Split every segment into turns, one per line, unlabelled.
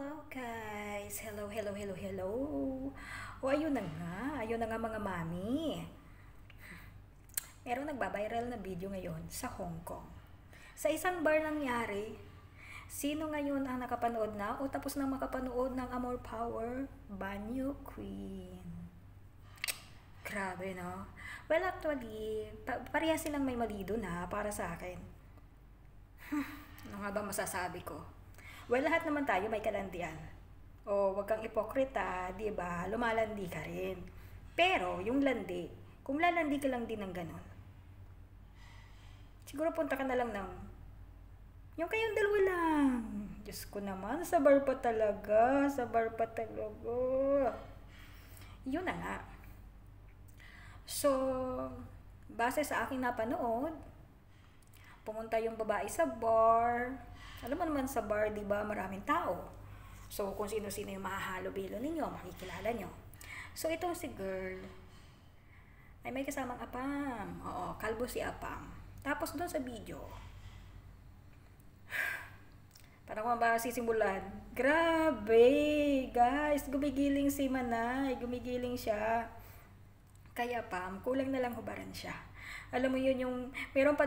Hello guys! Hello, hello, hello, hello! O ayun na nga mga mami. Merong nagbabiral na video ngayon sa Hong Kong. Sa isang bar nangyari, sino ngayon ang nakapanood na o tapos na makapanood ng Amor Power Banyo Queen? Grabe no? Well actually, pareha silang may mali doon para sa akin. Ano nga ba masasabi ko? Well, lahat naman tayo may kalandian. O, wag kang ipokrita, di ba? Lumalandi ka rin. Pero, yung landi, kung lalandi ka lang din ng ganon, siguro punta ka na lang ng, yung kayong dalawa lang. Diyos ko naman, sa bar pa talaga, sa bar pa talaga. Yun na nga. So, base sa aking napanood, pumunta yung babae sa bar. Alam mo naman sa bar, di ba, maraming tao. So, kung sino-sino yung mahahalo-bilo ninyo, makikilala nyo. So, itong si girl, ay may kasamang apam. Oo, kalbo si apam. Tapos doon sa video, parang kung ba sisimulan, grabe, guys, gumigiling si Manay, gumigiling siya. Kaya pam, kulang na lang hubaran siya. Alam mo yun yung, meron pa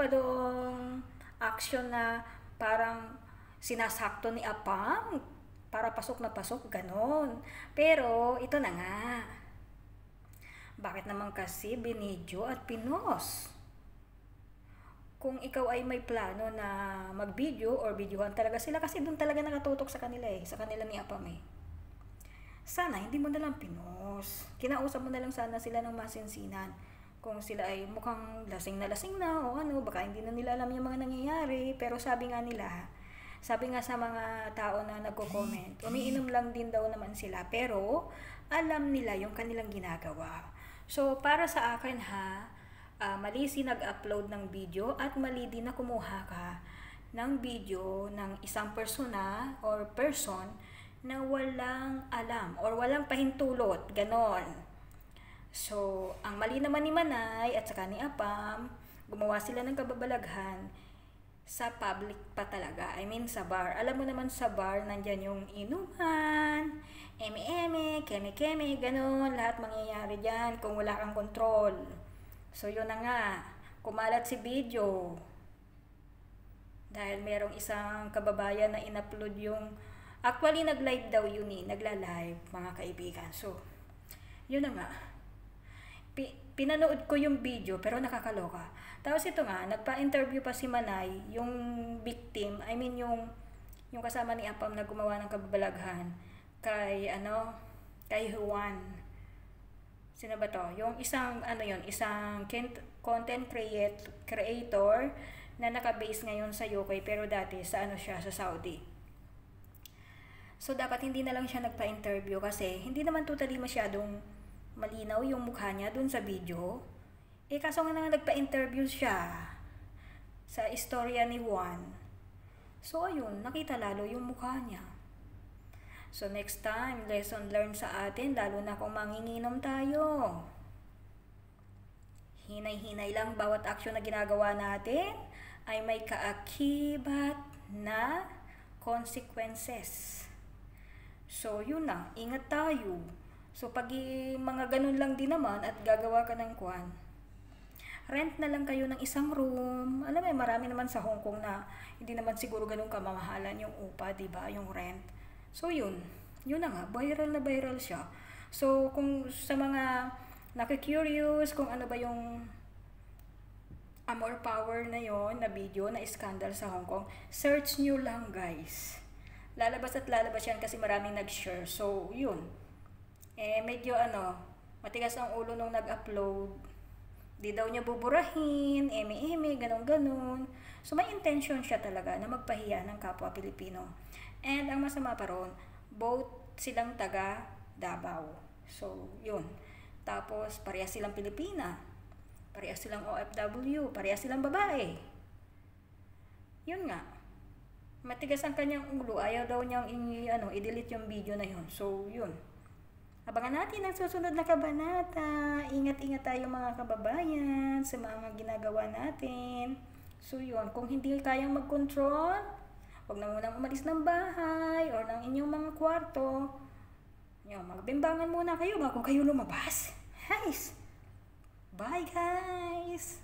dong action na parang sinasakto ni Apam para pasok na pasok, ganon. Pero, ito na nga. Bakit naman kasi binidyo at pinos? Kung ikaw ay may plano na mag-video or videohan talaga sila kasi doon talaga nakatutok sa kanila sa kanila ni Apam Sana hindi mo na lang pinos. Kinausap mo na lang sana sila ng masinsinan. Kung sila ay mukhang lasing na o ano, baka hindi na nila alam yung mga nangyayari. Pero sabi nga sa mga tao na nagko-comment, umiinom lang din daw naman sila. Pero alam nila yung kanilang ginagawa. So para sa akin mali si nag-upload ng video at mali din na kumuha ka ng video ng isang persona or person na walang alam or walang pahintulot, ganon. So, ang mali naman ni Manay at saka ni Apam, gumawa sila ng kababalaghan sa public pa talaga. I mean, sa bar. Alam mo naman sa bar, nandyan yung inuman, eme-eme, keme-keme, ganun. Lahat mangyayari dyan kung wala kang control. So, yun na nga. Kumalat si video. Dahil merong isang kababayan na in-upload yung... Actually, nag-live daw yun Nagla-live, mga kaibigan. So, yun na nga. Pinanood ko yung video pero nakakaloka. Tapos ito nga, nagpa-interview pa si Manay, yung victim, I mean yung kasama ni Apam na gumawa ng kababalaghan kay Juan. Sino ba to? Yung isang isang content creator na naka-base ngayon sa UK pero dati sa sa Saudi. So dapat hindi na lang siya nagpa-interview kasi hindi naman totally masyadong malinaw yung mukha niya dun sa video. Kaso nga nagpa-interview siya sa istorya ni Juan. So ayun, nakita lalo yung mukha niya. So next time, lesson learned sa atin, lalo na kung manginginom tayo. Hinay-hinay lang bawat aksyon na ginagawa natin ay may kaakibat na consequences. So yun na, ingat tayo. So, pag mga ganun lang din naman at gagawa ka ng kwan, rent na lang kayo ng isang room. Alam mo, marami naman sa Hong Kong na hindi naman siguro ganun kamamahalan yung upa, diba? Yung rent. So, yun. Yun na nga, viral na viral siya. So, kung sa mga nakikurious kung ano ba yung Amor Power na yon na video, na scandal sa Hong Kong, search nyo lang, guys. Lalabas at lalabas yan kasi maraming nag-share. So, yun. Medyo matigas ang ulo nung nag-upload. Di daw niya buburahin, eme-eme, ganun-ganun. So may intention siya talaga na magpahiya ng kapwa Pilipino. And ang masama pa ron, both silang taga Davao. So yun. Tapos parehas silang Pilipina. Parehas silang OFW. Parehas silang babae. Yun nga. Matigas ang kanyang ulo. Ayaw daw niyang i-delete yung video na yun. So yun. Abangan natin ang susunod na kabanata. Ingat-ingat tayo mga kababayan sa mga ginagawa natin. So yun, kung hindi kayang mag-control, Huwag na munang umalis ng bahay or ng inyong mga kwarto. Yung, magbimbangan muna kayo bago kayo lumabas. Guys! Bye guys!